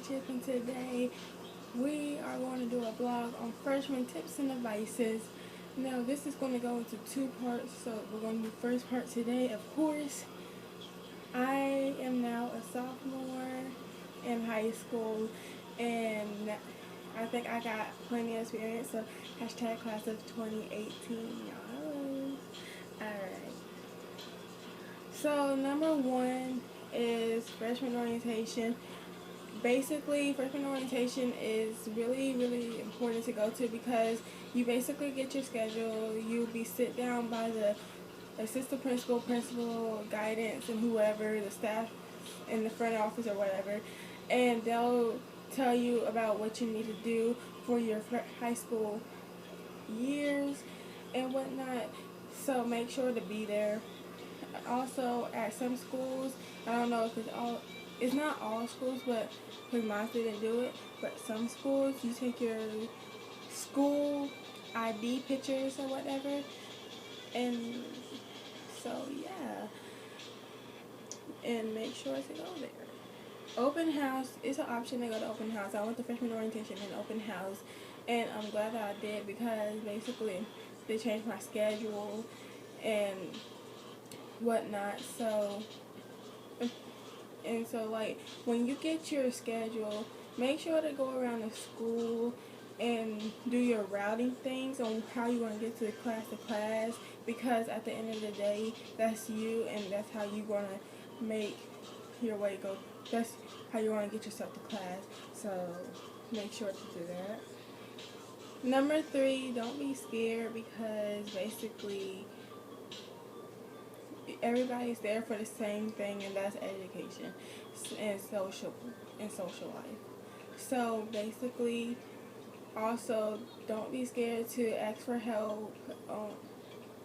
Chip, and today we are going to do a blog on freshman tips and advices. Now, this is going to go into two parts, so we're going to do the first part today. Of course, I am now a sophomore in high school, and I think I got plenty of experience, so hashtag class of 2018, y'all. Alright. So, number one is freshman orientation. Basically, freshman orientation is really important to go to because you basically get your schedule. You'll be sit down by the assistant principal, guidance, and whoever, the staff in the front office or whatever, and they'll tell you about what you need to do for your high school years and whatnot. So make sure to be there. Also, at some schools, I don't know if it's not all schools, but because mine didn't do it, but some schools, you take your school ID pictures or whatever, and so yeah, and make sure to go there. Open house is an option to go to open house. I went to freshman orientation and open house, and I'm glad that I did because basically they changed my schedule and whatnot. So, like, when you get your schedule, make sure to go around the school and do your routing things on how you want to get to class because at the end of the day, that's you, and that's how you're going to make your way go. That's how you want to get yourself to class. So make sure to do that. Number 3, don't be scared because basically everybody's there for the same thing, and that's education and social life. So basically, also don't be scared to ask for help.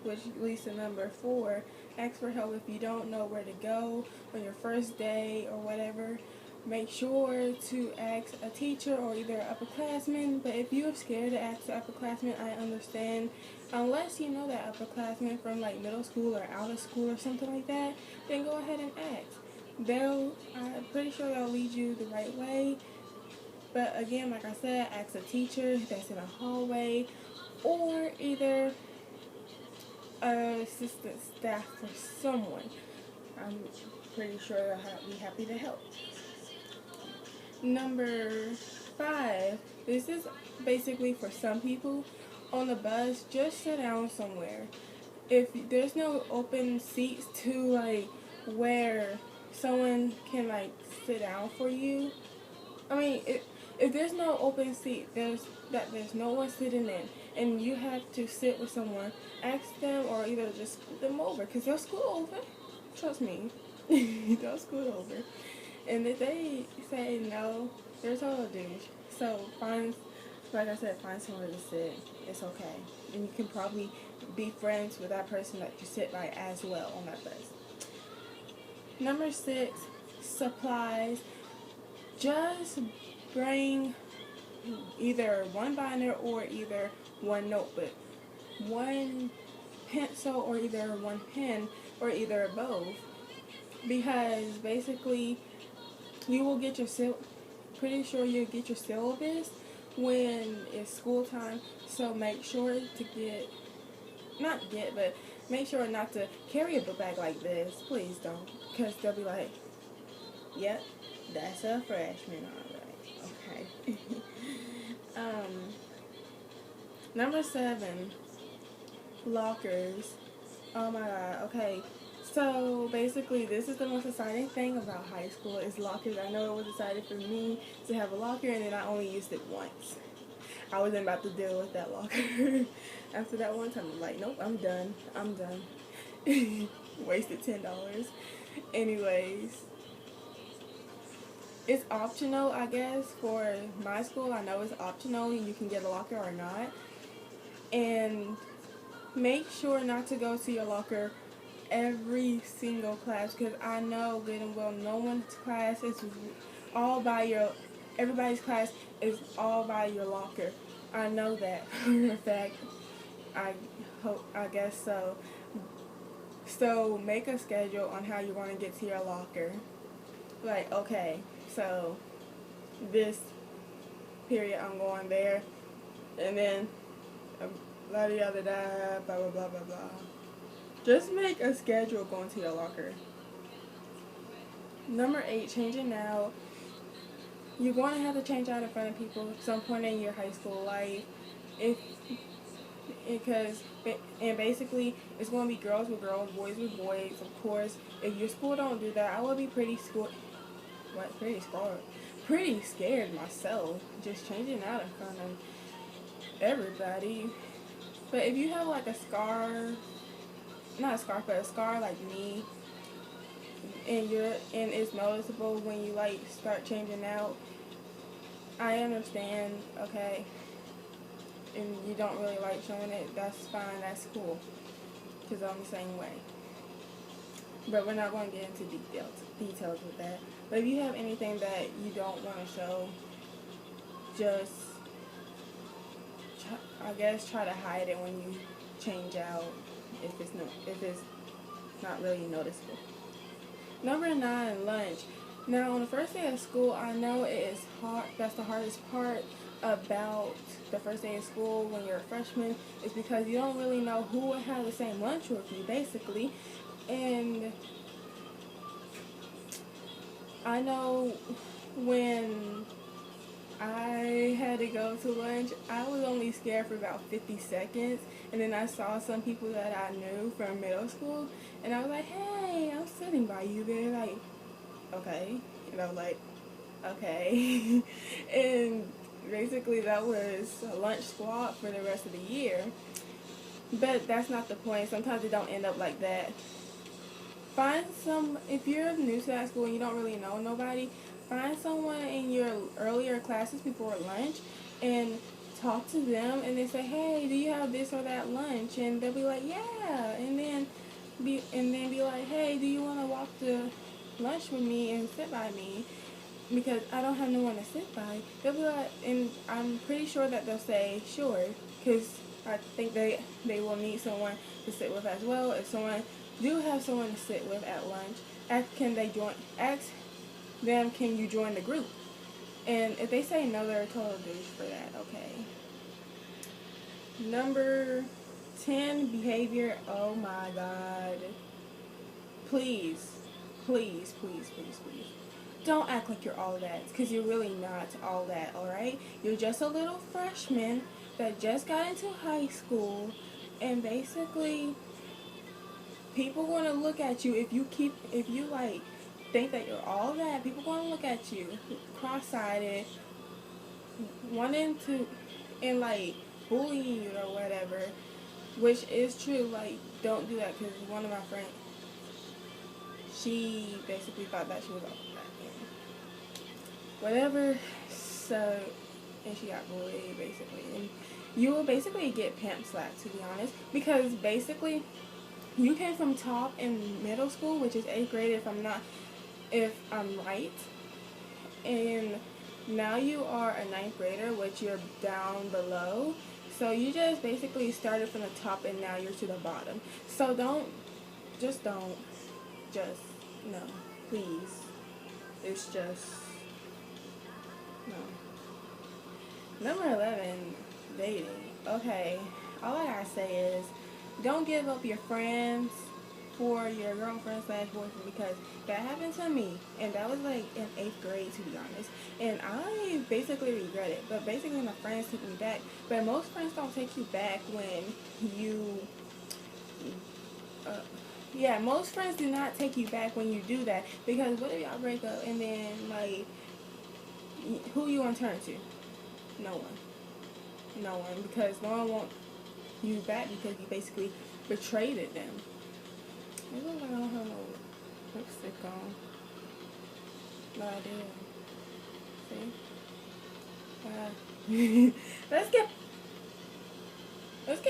Which leads to number 4, ask for help if you don't know where to go on your first day or whatever. Make sure to ask a teacher or either an upperclassman. But if you're scared to ask an upperclassman, I understand. Unless you know that upperclassman from like middle school or out of school or something like that, then go ahead and ask. I'm pretty sure they'll lead you the right way. But again, like I said, ask a teacher that's in a hallway or either an assistant staff for someone. I'm pretty sure they'll be happy to help. Number 5, this is basically for some people. On the bus, just sit down somewhere. If there's no open seats to like where someone can like sit down for you, if there's no open seat, there's no one sitting in, and you have to sit with someone, ask them or either just scoot them over, because they'll scoot over. Trust me, they'll scoot over. And if they say no, they're total douche. So like I said, find somewhere to sit. It's okay. And you can probably be friends with that person that you sit by as well on that bus. Number 6, supplies. Just bring either one binder or either one notebook, one pencil or either one pen or either both, because basically you will get pretty sure you'll get your syllabus when it's school time. So make sure to make sure not to carry a book bag like this. Please don't, because they'll be like, yep, that's a freshman, alright. Okay. Number 7, lockers. Oh my god, okay. So basically, this is the most exciting thing about high school is lockers. I know it was exciting for me to have a locker, and then I only used it once. I wasn't about to deal with that locker. After that one time, I'm like, nope, I'm done. Wasted $10. Anyways, it's optional, I guess, for my school. I know it's optional. You can get a locker or not. And make sure not to go to your locker every single class, because I know good and well no one's class is all by everybody's class is all by your locker. I know that for a fact. I guess so. So make a schedule on how you want to get to your locker. Like, okay, so this period I'm going there, and then blah blah blah blah blah blah blah blah. Just make a schedule going to your locker. Number 8, changing out. You're going to have to change out in front of people at some point in your high school life. If because and basically it's going to be girls with girls, boys with boys. Of course, if your school don't do that, I would be pretty scared myself just changing out in front of everybody. But if you have like a scar, not a scarf, but a scar like me, and it's noticeable when you like start changing out, I understand, okay, and you don't really like showing it, that's fine, that's cool, because I'm the same way. But we're not going to get into details with that. But if you have anything that you don't want to show, just, try to hide it when you change out if it's not really noticeable. Number 9, lunch. Now, on the first day of school, I know it is hard. That's the hardest part about the first day of school when you're a freshman, is because you don't really know who will have the same lunch with you, basically. And I know when I had to go to lunch, I was only scared for about 50 seconds, and then I saw some people that I knew from middle school, and I was like, hey, I'm sitting by you. They're like, okay. And I was like, okay. And basically that was a lunch squad for the rest of the year. But that's not the point. Sometimes it don't end up like that. If you're new to that school and you don't really know nobody, find someone in your earlier classes before lunch and talk to them, and then say, hey, do you have this or that lunch? And they'll be like, yeah. And then be like, hey, do you want to walk to lunch with me and sit by me? Because I don't have no one to sit by. They'll be like, and I'm pretty sure that they'll say sure, because I think they will need someone to sit with as well. If someone do have someone to sit with at lunch, ask them, can you join the group? And if they say no, they're a total douche for that, okay? Number 10, behavior. Oh my God. Please, please, please, please, please. Don't act like you're all that, because you're really not all that, alright? You're just a little freshman that just got into high school, and basically people want to look at you if you think that you're all that. People want to look at you cross-sided, wanting to, and like bullying you or whatever, which is true. Like, don't do that, because one of my friends, she basically thought that she was all that, whatever. So, and she got bullied basically, and you will basically get pimp slapped, to be honest, because basically you came from top in middle school, which is 8th grade if I'm right, and now you are a 9th grader, which you're down below. So you just basically started from the top and now you're to the bottom. So no, please. It's just, no. Number 11, dating. Okay, all I gotta say is, don't give up your friends for your girlfriend/boyfriend, because that happened to me, and that was like in 8th grade, to be honest, and I basically regret it. But basically my friends took me back, but most friends don't take you back when you most friends do not take you back when you do that, because what if y'all break up and then, like, who you gonna turn to? No one, because no one wants you back, because you basically betrayed them. It looks like I don't have no lipstick on. But I do. See? Let's get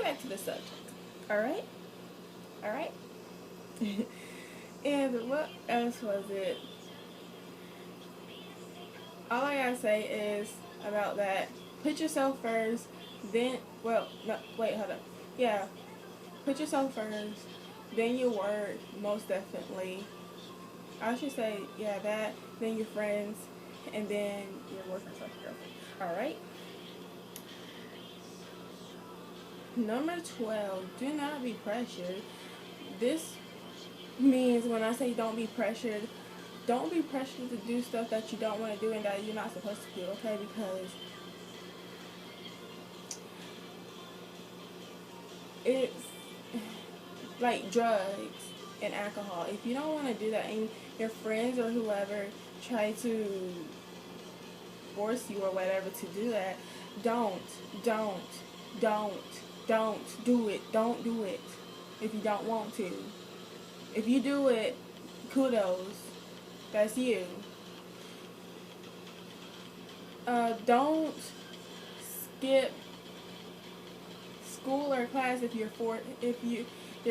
back to the subject. Alright? And what else was it? All I gotta say is about that, put yourself first, then, hold up. Yeah, put yourself first, then your work, most definitely. I should say, that, then your friends, and then your boyfriend slash girlfriend. Alright? Number 12, do not be pressured. This means when I say don't be pressured to do stuff that you don't want to do and that you're not supposed to do, okay? Because it's like drugs and alcohol. If you don't want to do that and your friends or whoever try to force you or whatever to do that, don't do it. Don't do it if you don't want to. If you do it, kudos. That's you. Don't skip school or class if your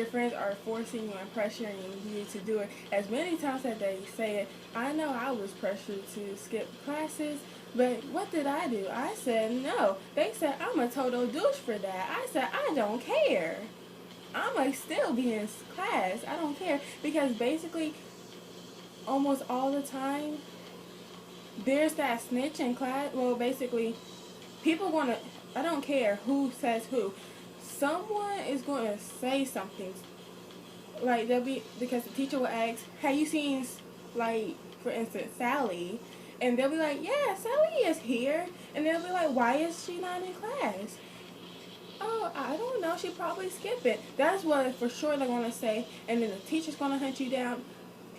friends are forcing you and pressuring you to do it. As many times as they say it, I know I was pressured to skip classes, but what did I do? I said no. They said I'm a total douche for that. I said I don't care. I'm going to still be in class. I don't care. Because basically, almost all the time, there's that snitch in class. Well, basically, people want to, I don't care who says who. Someone is going to say something. Like, they'll be, because the teacher will ask, have you seen, like, for instance, Sally? And they'll be like, yeah, Sally is here. And they'll be like, why is she not in class? Oh, I don't know. She probably skipped it. That's what for sure they're going to say. And then the teacher's going to hunt you down.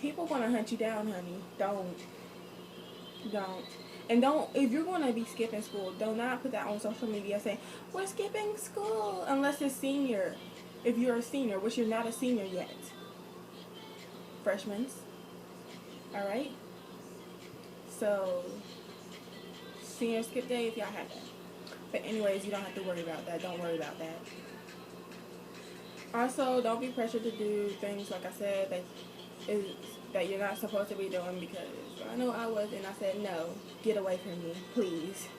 People going to hunt you down, honey. Don't. And don't, if you're going to be skipping school, do not put that on social media saying, we're skipping school. Unless it's senior. If you're a senior, which you're not a senior yet. Freshmen. Alright? So, senior skip day if y'all have that. But anyways, you don't have to worry about that. Don't worry about that. Also, don't be pressured to do things, like I said, that you're not supposed to be doing, because I know I was, and I said, no, get away from me, please.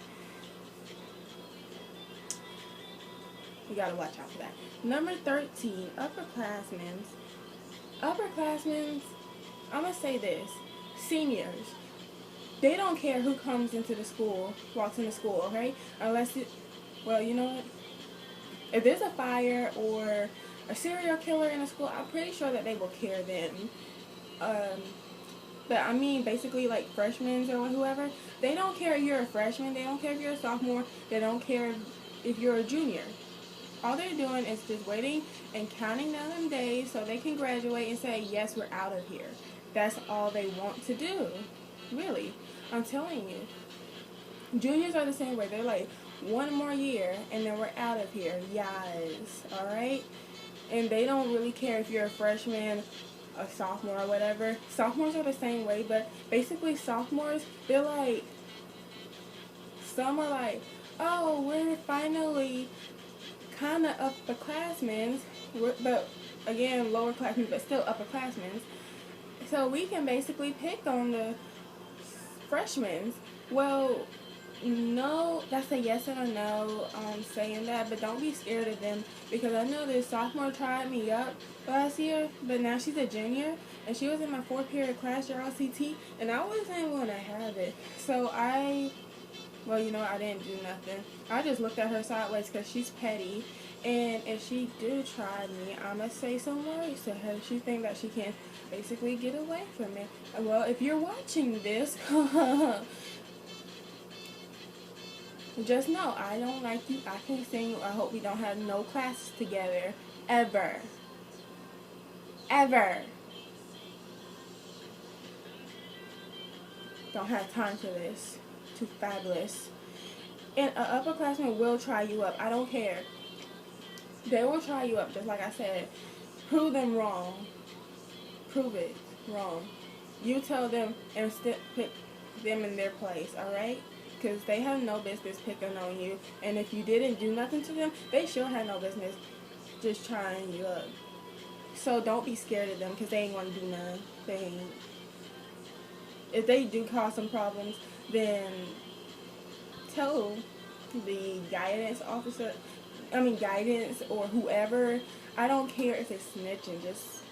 You gotta watch out for that. Number 13, upperclassmen. Upperclassmen, I'm gonna say this, seniors. They don't care who comes into the school, walks into school, okay? Unless it, well, you know what? If there's a fire or a serial killer in a school, I'm pretty sure that they will care then. But I mean, basically, like freshmen or whoever, they don't care if you're a freshman. They don't care if you're a sophomore. They don't care if you're a junior. All they're doing is just waiting and counting down them days so they can graduate and say, yes, we're out of here. That's all they want to do. Really. I'm telling you. Juniors are the same way. They're like, one more year and then we're out of here. Yes. Alright? And they don't really care if you're a freshman, a sophomore, or whatever. Sophomores are the same way, but basically sophomores, they're like, some are like, oh, we're finally kind of upperclassmen, but again, lower classmen, but still upperclassmen. So we can basically pick on the freshmen. Well, no, that's a yes and a no saying that, but don't be scared of them, because I know this sophomore tried me up last year, but now she's a junior, and she was in my 4th period class, your LCT, and I wasn't going to have it. So well, you know, I didn't do nothing. I just looked at her sideways because she's petty, and if she do try me, I'm going to say some words to her. She think that she can basically get away from me. Well, if you're watching this, just know, I don't like you, I can't stand you, I hope we don't have no classes together, ever. Ever. Don't have time for this. Too fabulous. And an upperclassman will try you up. I don't care. They will try you up, just like I said. Prove them wrong. Prove it wrong. You tell them and put them in their place, alright? Because they have no business picking on you. And if you didn't do nothing to them, they sure have no business just trying you up. So don't be scared of them, because they ain't going to do none. They ain't. If they do cause some problems, then tell the guidance officer, guidance or whoever. I don't care if it's snitching, just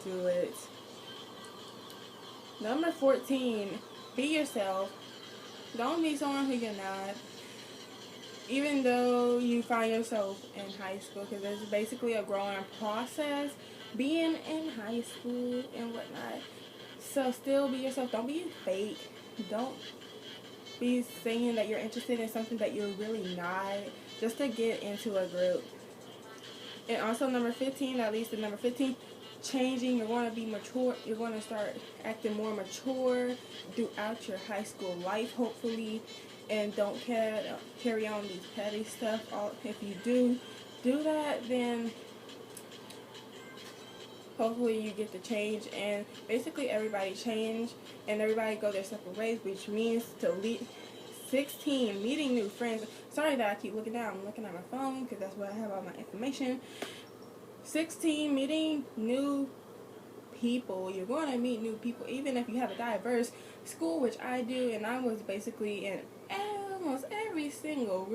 do it. Number 14, be yourself. Don't be someone who you're not. Even though you find yourself in high school, because it's basically a growing process, being in high school and whatnot. So still be yourself. Don't be fake. Don't be saying that you're interested in something that you're really not, just to get into a group. And also number 15, that leads to number 15, changing. You're going to be mature. You're going to start acting more mature throughout your high school life, hopefully. And don't carry on these petty stuff. If you do that, then hopefully you get the change. And basically everybody change and everybody go their separate ways, which means to lead 16, meeting new friends. Sorry that I keep looking down. I'm looking at my phone because that's where I have all my information. 16, meeting new people. You're going to meet new people, even if you have a diverse school, which I do, and I was basically in almost every single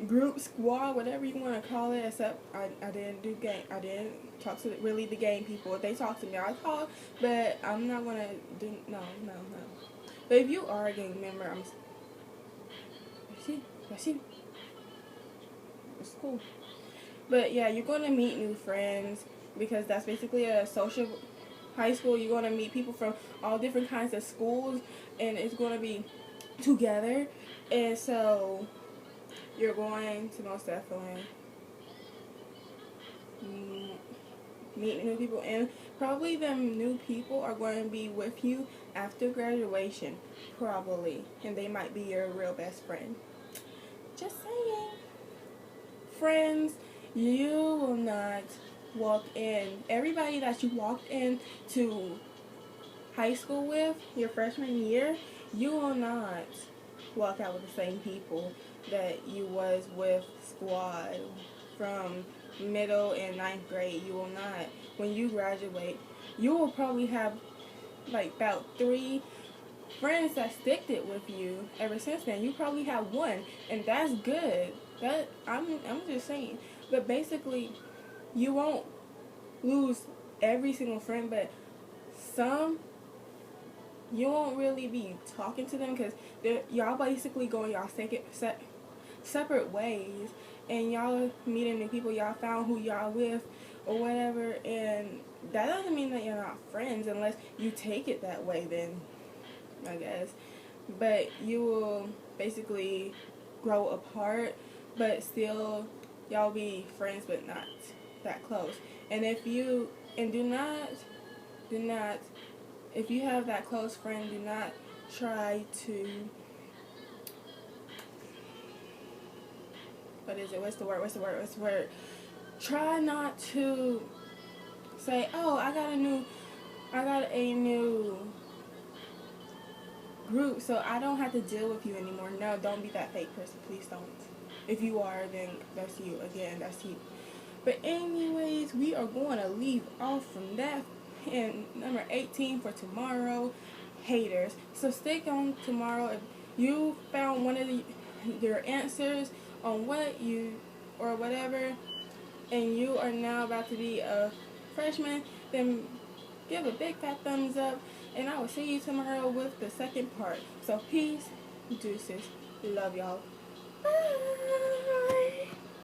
group, squad, whatever you want to call it, except I didn't do game. I didn't talk to really the game people. If they talk to me, I talk, but I'm not going to do, no. But if you are a gang member, that's you. It's cool. But yeah, you're going to meet new friends because that's basically a social high school. You're going to meet people from all different kinds of schools, and it's going to be together. And so you're going to most definitely meet new people, and probably them new people are going to be with you after graduation, probably, and they might be your real best friend. Just saying. Friends, you will not walk in. Everybody that you walked in to high school with your freshman year, you will not walk out with the same people that you was with squad from middle and ninth grade. You will not. When you graduate, you will probably have like about 3 friends that sticked it with you ever since then. You probably have 1, and that's good. That I'm just saying. But basically, you won't lose every single friend, but some you won't really be talking to them because y'all basically going y'all separate ways, and y'all meeting new people. Y'all found who y'all with or whatever, and that doesn't mean that you're not friends unless you take it that way. Then I guess, but you will basically grow apart, but still y'all be friends, but not that close. And do not, if you have that close friend, do not try to, what's the word, try not to say, oh, I got a new group, so I don't have to deal with you anymore. No, don't be that fake person. Please don't. If you are, then that's you. Again, that's you. But anyways, we are going to leave off from that. And number 18 for tomorrow, haters. So stick on tomorrow. If you found one of your answers on what you or whatever, and you are now about to be a freshman, then give a big fat thumbs up, and I will see you tomorrow with the second part. So peace, deuces, love y'all. Bye.